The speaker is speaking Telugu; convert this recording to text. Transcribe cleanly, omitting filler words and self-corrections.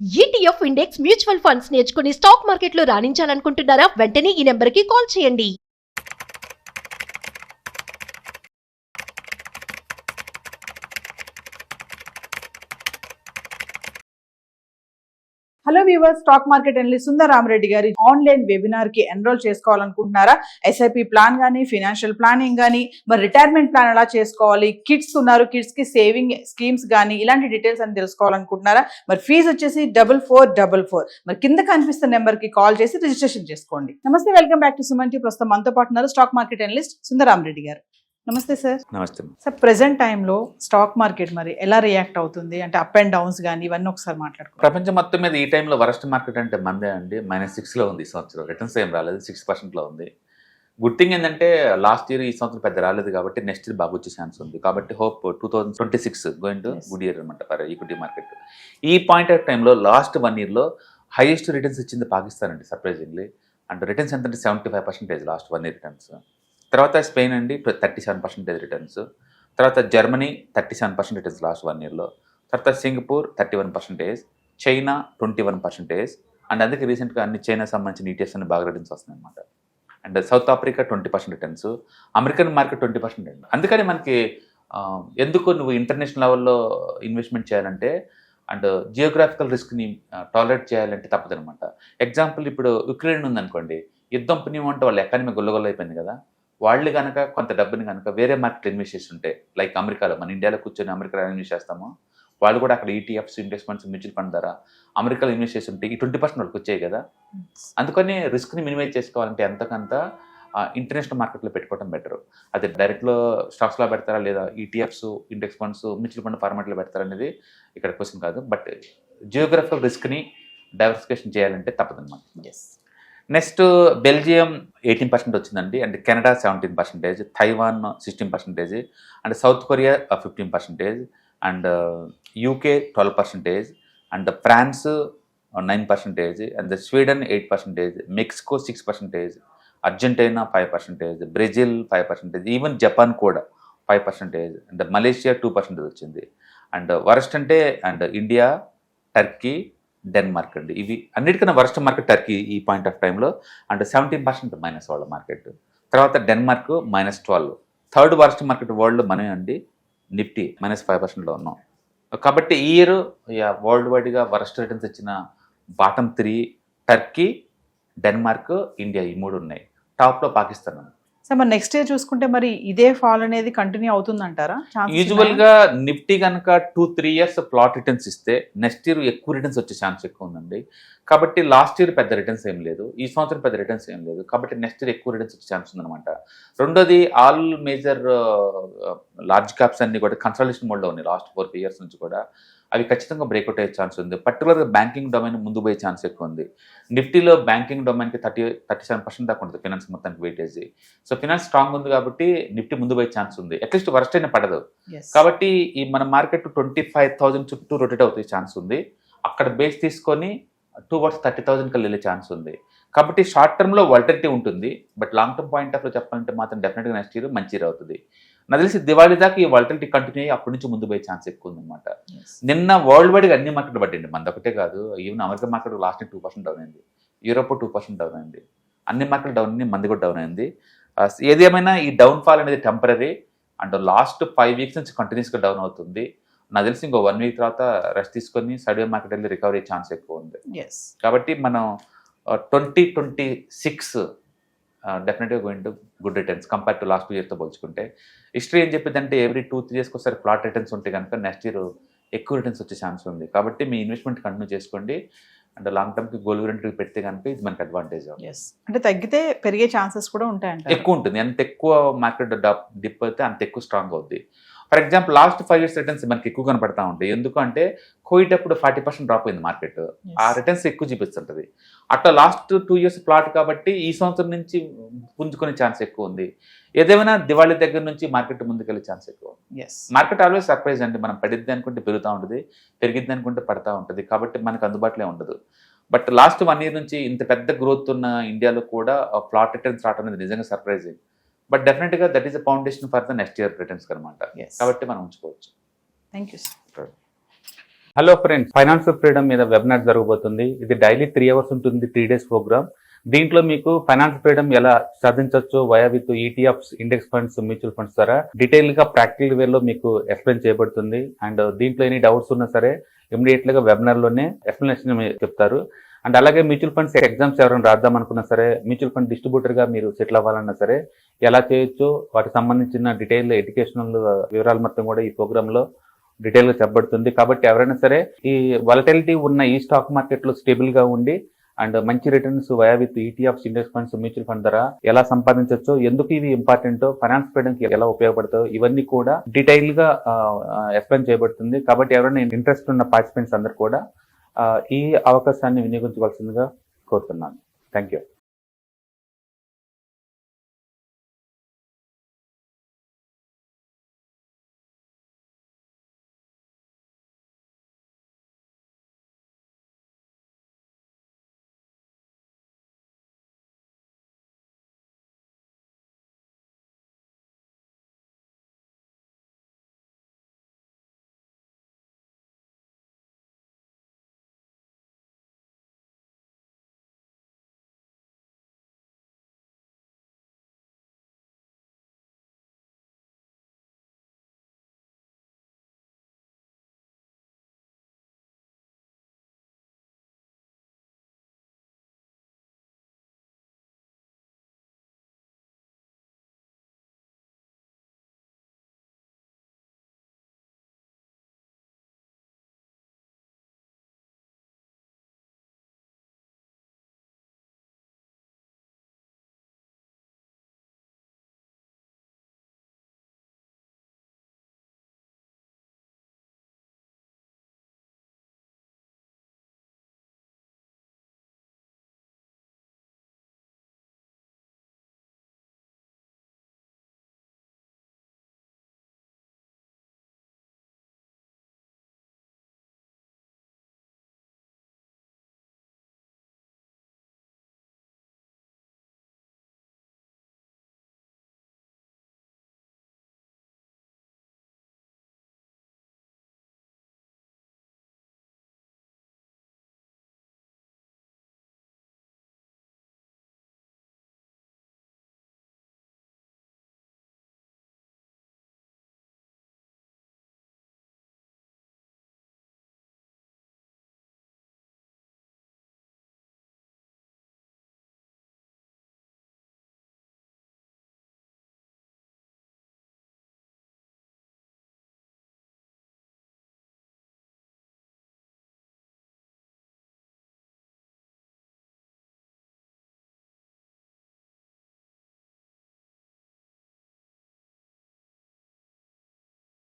ఈటీఎఫ్ ఇండెక్స్ మ్యూచువల్ ఫండ్స్ నేర్చుకుని స్టాక్ మార్కెట్లో రాణించాలనుకుంటున్నారా? వెంటనే ఈ నెంబర్కి కాల్ చేయండి. Hello viewers, stock market analyst Sundar Rama Reddy గారి ఆన్లైన్ వెబినార్ కి ఎన్రోల్ చేసుకోవాలనుకుంటున్నారా? ఎస్ఐపి ప్లాన్ కానీ, ఫైనాన్షియల్ ప్లానింగ్ కానీ, మరి రిటైర్మెంట్ ప్లాన్ ఎలా చేసుకోవాలి, కిడ్స్ ఉన్నారు, కిడ్స్ కి సేవింగ్ స్కీమ్స్ కానీ, ఇలాంటి డీటెయిల్స్ అని తెలుసుకోవాలనుకుంటున్నారా? మరి ఫీజు వచ్చేసి 4444. మరి కింద కనిపిస్తున్న నెంబర్ కి కాల్ చేసి రిజిస్ట్రేషన్ చేసుకోండి. నమస్తే, welcome back to Suman TV. ప్రస్తుతం మనతో పాటు ఉన్నారు stock market analyst Sundar Rama Reddy గారు. నమస్తే సార్. నమస్తే సార్, ప్రెసెంట్ టైంలో స్టాక్ మార్కెట్ మరి ఎలా రియాక్ట్ అవుతుంది అంటే అప్ అండ్ డౌన్స్ కానీ ఇవన్నీ ఒకసారి మాట్లాడుకోవాలి. ప్రపంచం మొత్తం మీద ఈ టైంలో వరస్ట్ మార్కెట్ అంటే మందే అండి. -6లో ఉంది ఈ సంవత్సరం. రిటర్న్స్ ఏం రాలేదు, 6% ఉంది. గుడ్ థింగ్ ఏంటంటే లాస్ట్ ఇయర్ ఈ సంవత్సరం పెద్ద రాలేదు కాబట్టి నెక్స్ట్ ఇయర్ బాగా వచ్చే ఛాన్స్ ఉంది. కాబట్టి hope 2026 going to good year అనమాట ఫర్ ఈక్విటీ మార్కెట్. ఈ పాయింట్ ఆఫ్ టైంలో లాస్ట్ 1 yearలో హైయెస్ట్ రిటర్న్స్ ఇచ్చింది పాకిస్తాన్ అండి, సర్ప్రైజింగ్లీ. అండ్ రిటర్న్స్ ఎంత అంటే 75% లాస్ట్ 1 year రిటర్న్స్. తర్వాత స్పెయిన్ అండి 37% రిటర్న్స్. తర్వాత జర్మనీ 37% రిటర్న్స్ లాస్ట్ 1 yearలో. తర్వాత సింగపూర్ 31%, చైనా 21%. అండ్ అందుకే రీసెంట్గా అన్ని చైనా సంబంధించిన ఈటీఎఫ్స్ అన్ని బాగా రిటర్న్స్ వస్తున్నాయి అనమాట. And south Africa 20% returns, American market 20% అండి. అందుకని మనకి ఎందుకు నువ్వు ఇంటర్నేషనల్ లెవెల్లో ఇన్వెస్ట్మెంట్ చేయాలంటే అండ్ జియోగ్రాఫికల్ రిస్క్ని టాలరేట్ చేయాలంటే తప్పదనమాట. ఎగ్జాంపుల్ ఇప్పుడు యుక్రెయిన్ ఉందనుకోండి, యుద్ధం పుణ్యం అంటే వాళ్ళ ఎకానమీ గొల్లగొల్ల అయిపోయింది కదా. వాళ్ళు కనుక కొంత డబ్బుని కనుక వేరే మార్కెట్ ఇన్వెస్ట్ చేస్తుంటే, లైక్ అమెరికాలో మన ఇండియాలో కూర్చొని అమెరికాలో ఇన్వెస్ట్ చేస్తామో, వాళ్ళు కూడా అక్కడ ETFs, index funds, mutual fund ద్వారా అమెరికాలో ఇన్వెస్ట్ చేస్తుంటే ఈ 20% వాళ్ళకి వచ్చాయి కదా. అందుకని రిస్క్ని మినిమైజ్ చేసుకోవాలంటే ఎంతకంత ఇంటర్నేషనల్ మార్కెట్లో పెట్టుకోవడం బెటర్. అది డైరెక్ట్లో స్టాక్స్లో పెడతారా లేదా ETFs, index funds, mutual fund ఫార్మాట్లో పెడతారా అనేది ఇక్కడ క్వశ్చన్ కాదు. బట్ జియోగ్రఫికల్ రిస్క్ని డైవర్సిఫికేషన్ చేయాలంటే తప్పదన్నమాట. నెక్స్ట్ బెల్జియం 18% వచ్చిందండి. And Canada 17%, Taiwan 16%, and South Korea 15%, and UK 12%, and France 9%, and Sweden 8%, Mexico 6%, Argentina 5%, Brazil 5%, even Japan కూడా 5%, అండ్ మలేషియా 2% వచ్చింది. అండ్ వరస్ట్ అంటే అండ్ ఇండియా, టర్కీ, డెన్మార్క్ అండి. ఇవి అన్నిటికన్నా వరస్ట్ మార్కెట్ టర్కీ ఈ పాయింట్ ఆఫ్ టైంలో. అండ్ 17% మైనస్ వాళ్ళ మార్కెట్. తర్వాత Denmark -12. Third worst market world మనమే అండి, నిఫ్టీ -5%లో ఉన్నాం. కాబట్టి ఈ ఇయర్ వరల్డ్ వైడ్గా వరస్ట్ రిటర్న్స్ ఇచ్చిన బాటమ్ 3 టర్కీ, డెన్మార్క్, ఇండియా, ఈ 3 ఉన్నాయి. టాప్లో పాకిస్తాన్ ఉంది. సార్, మరి నెక్స్ట్ ఇయర్ చూసుకుంటే మరి ఇదే ఫాల్ అనేది కంటిన్యూ అవుతుందంటారా? యూజువల్గా నిఫ్టీ కనుక 2-3 years ప్లాట్ రిటర్న్స్ ఇస్తే నెక్స్ట్ ఇయర్ ఎక్కువ రిటర్న్స్ వచ్చే ఛాన్స్ ఎక్కువ ఉందండి. కాబట్టి లాస్ట్ ఇయర్ పెద్ద రిటర్న్స్ ఏం లేదు, ఈ సంవత్సరం పెద్ద రిటర్న్స్ ఏం లేదు. కాబట్టి నెక్స్ట్ ఇయర్ ఎక్కువ రిటర్న్స్ వచ్చే ఛాన్స్ ఉందన్నమాట. రెండోది, ఆల్ మేజర్ లార్జ్ క్యాప్స్ అన్ని కూడా కన్సల్టేషన్ మోడ్లో ఉన్నాయి లాస్ట్ 4 years నుంచి కూడా. అవి ఖచ్చితంగా బ్రేక్అవుట్ అయ్యే ఛాన్స్ ఉంది. పర్టికులర్గా బ్యాంకింగ్ డొమైన్ ముందు పోయే ఛాన్స్ ఎక్కువ ఉంది. నిఫ్టీలో బ్యాంకింగ్ డొమైన్కి 37% దాకా ఉంటుంది ఫినాన్స్ మొత్తానికి వెయిటేజ్. సో ఫినాన్స్ స్ట్రాంగ్ ఉంది కాబట్టి నిఫ్టీ ముందు పోయే ఛాన్స్ ఉంది. అట్లీస్ట్ వరస్ట్ అయినా పడదు. కాబట్టి ఈ మన మార్కెట్ 25,000 చుట్టూ రొటేట్ అవుతాయి ఛాన్స్ ఉంది. అక్కడ బేస్ తీసుకొని టువర్డ్స్ 30,000 వెళ్ళే ఛాన్స్ ఉంది. కాబట్టి షార్ట్ టర్మ్లో వాలటిలిటీ ఉంటుంది. బట్ లాంగ్ టర్మ్ పాయింట్ ఆఫ్లో చెప్పాలంటే మాత్రం డెఫినెట్గా నెక్స్ట్ ఇయర్ మంచి ఇయర్ అవుతుంది. నాకు తెలిసి దివాళీ దాకా ఈ వాలటిలిటీ కంటిన్యూ అయ్యి అప్పటి నుంచి ముందు పోయే ఛాన్స్ ఎక్కువ ఉందన్నమాట. నిన్న వరల్డ్ వైడ్గా అన్ని మార్కెట్ పడ్డండి, మనది ఒకటే కాదు. Even America market last 2% down అయింది, యూరోప్ 2% డౌన్ అయింది, అన్ని మార్కెట్ డౌన్ అయింది, మంది కూడా డౌన్ అయింది. ఏది ఏమైనా ఈ డౌన్ ఫాల్ అనేది టెంపరీ. అండ్ లాస్ట్ 5 weeks నుంచి కంటిన్యూస్గా డౌన్ అవుతుంది. నాకు తెలిసి ఇంకో 1 week తర్వాత రెస్ట్ తీసుకొని సైడ్ మార్కెట్ వెళ్ళి రికవరీ అయ్యే ఛాన్స్ ఎక్కువ ఉంది. కాబట్టి మనం 2026 డెఫినెట్గా going to good returns compare to last 2 yearsతో పోల్చుకుంటే. హిస్టరీ ఏం చెప్పిందంటే ఎవ్రీ 2-3 yearsకి ఒకసారి ఫ్లాట్ రిటర్న్స్ ఉంటే కనుక నెక్స్ట్ ఇయర్ ఎక్కువ రిటర్న్స్ వచ్చే ఛాన్స్ ఉంది. కాబట్టి మీ ఇన్వెస్ట్మెంట్ కంటిన్యూ చేసుకోండి. అండ్ లాంగ్ టర్మ్కి గోల్ ఓరియంటెడ్ పెడితే కనుక ఇది మనకి అడ్వాంటేజ్. అంటే తగ్గితే పెరిగే ఛాన్సెస్ కూడా ఉంటాయంట. ఎక్కువ ఉంటుంది. ఎంత ఎక్కువ మార్కెట్ డిప్ అయితే అంత ఎక్కువ స్ట్రాంగ్ అవుద్ది. For example last 5 years returns మనకి ఎక్కువ కనపడతా ఉంటాయి. ఎందుకంటే కోవిడ్ అప్పుడు 40% డ్రాప్ అయింది మార్కెట్. ఆ రిటర్న్స్ ఎక్కువ చూపిస్తుంటుంది. అట్లా లాస్ట్ 2 years ప్లాట్ కాబట్టి ఈ సంవత్సరం నుంచి పుంజుకునే ఛాన్స్ ఎక్కువ ఉంది. ఏదేమైనా దివాళీ దగ్గర నుంచి మార్కెట్ ముందుకెళ్ళే ఛాన్స్ ఎక్కువ. మార్కెట్ ఆల్వేస్ సర్ప్రైజ్ అండి. మనం పడిద్ది అనుకుంటే పెరుగుతూ ఉంటుంది, పెరిగిద్ది అనుకుంటే పడతా ఉంటుంది. కాబట్టి మనకు అందుబాటులో ఉండదు. బట్ లాస్ట్ 1 year నుంచి ఇంత పెద్ద గ్రోత్ ఉన్న ఇండియాలో కూడా ప్లాట్ రిటర్న్స్ రావడం అనేది నిజంగా సర్ప్రైజింగ్. బట్ డెఫినెట్గా that is the foundation for the next year returns అనమాట. కాబట్టి మనం ఉంచుకోవచ్చు. Thank you sir. Hello friends, financial freedom మీద వెబినార్ జరగబోతుంది. ఇది డైలీ 3 hours ఉంటుంది, 3 days ప్రోగ్రామ్. దీంట్లో మీకు ఫైనాన్షియల్ ఫ్రీడమ్ ఎలా సాధించవచ్చు via with ETFs, index funds, mutual funds ద్వారా డీటెయిల్ గా ప్రాక్టికల్ వేలో మీకు ఎక్స్ప్లెయిన్ చేయబడుతుంది. అండ్ దీంట్లో ఎనీ డౌట్స్ ఉన్నా సరే ఇమీడియట్ గా వెబినార్ లోనే ఎక్స్ప్లెనేషన్ చెప్తారు. అండ్ అలాగే మ్యూచువల్ ఫండ్స్ ఎగ్జామ్స్ ఎవరైనా రాద్దాం అనుకున్నా సరే, మ్యూచువల్ ఫండ్ డిస్ట్రిబ్యూటర్ గా మీరు సెటిల్ అవ్వాలన్నా సరే ఎలా చేయొచ్చు, వాటికి సంబంధించిన డీటెయిల్ ఎడ్యుకేషనల్ వివరాలు మొత్తం కూడా ఈ ప్రోగ్రామ్ లో డీటెయిల్ గా చెప్పబడుతుంది. కాబట్టి ఎవరైనా సరే ఈ వాలటిలిటీ ఉన్న ఈ స్టాక్ మార్కెట్ లో స్టేబుల్ గా ఉండి అండ్ మంచి returns via with ETFs, index funds, mutual fund ద్వారా ఎలా సంపాదించవచ్చు, ఎందుకు ఇవి ఇంపార్టెంట్, ఫైనాన్స్ ఫ్రీడమ్ కి ఎలా ఉపయోగపడతాయో ఇవన్నీ కూడా డీటెయిల్ గా ఎక్స్ప్లెయిన్ చేయబడుతుంది. కాబట్టి ఎవరైనా ఇంట్రెస్ట్ ఉన్న పార్టిసిపెంట్స్ అందరూ కూడా ఈ అవకాశాన్ని వినియోగించవలసిందిగా కోరుతున్నాను. Thank you.